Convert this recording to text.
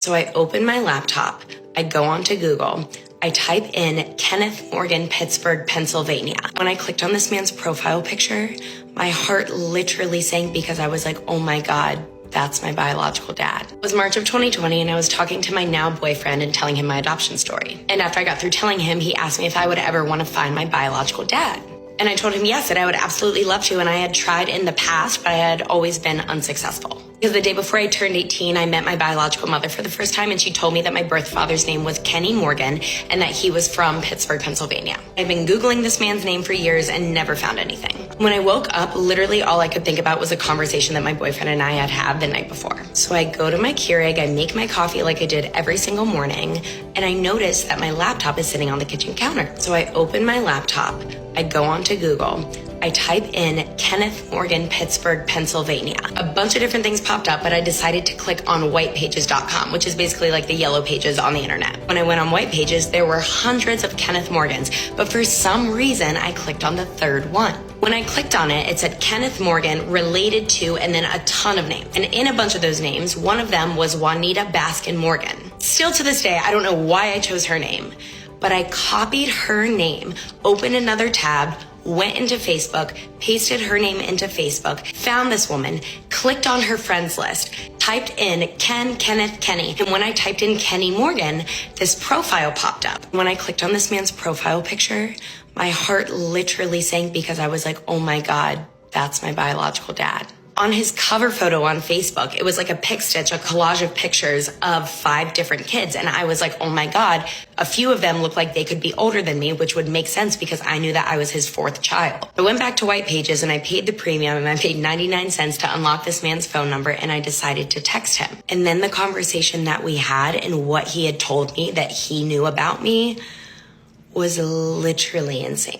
So I open my laptop, I go onto Google, I type in Kenneth Morgan, Pittsburgh, Pennsylvania. When I clicked on this man's profile picture, my heart literally sank because I was like, oh my God, that's my biological dad. It was March of 2020 and I was talking to my now boyfriend and telling him my adoption story. And after I got through telling him, he asked me if I would ever want to find my biological dad. And I told him yes, that I would absolutely love to. And I had tried in the past, but I had always been unsuccessful. Because the day before I turned 18, I met my biological mother for the first time, and she told me that my birth father's name was Kenny Morgan and that he was from Pittsburgh, Pennsylvania. I've been Googling this man's name for years and never found anything. When I woke up, literally all I could think about was a conversation that my boyfriend and I had the night before. So I go to my Keurig, I make my coffee like I did every single morning, and I notice that my laptop is sitting on the kitchen counter. So I open my laptop, I go onto Google, I type in Kenneth Morgan, Pittsburgh, Pennsylvania. A bunch of different things popped up, but I decided to click on whitepages.com, which is basically like the yellow pages on the internet. When I went on White Pages, there were hundreds of Kenneth Morgans, but for some reason, I clicked on the third one. When I clicked on it, it said Kenneth Morgan related to, and then a ton of names. And in a bunch of those names, one of them was Juanita Baskin Morgan. Still to this day, I don't know why I chose her name, but I copied her name, opened another tab, went into Facebook, pasted her name into Facebook, found this woman, clicked on her friends list, typed in Kenneth, Kenny. And when I typed in Kenny Morgan, this profile popped up. When I clicked on this man's profile picture, my heart literally sank because I was like, oh my God, that's my biological dad. On his cover photo on Facebook, it was like a pic stitch, a collage of pictures of 5 different kids. And I was like, oh my God, a few of them look like they could be older than me, which would make sense because I knew that I was his 4th child. I went back to White Pages and I paid the premium and I paid 99 cents to unlock this man's phone number, and I decided to text him. And then the conversation that we had and what he had told me that he knew about me was literally insane.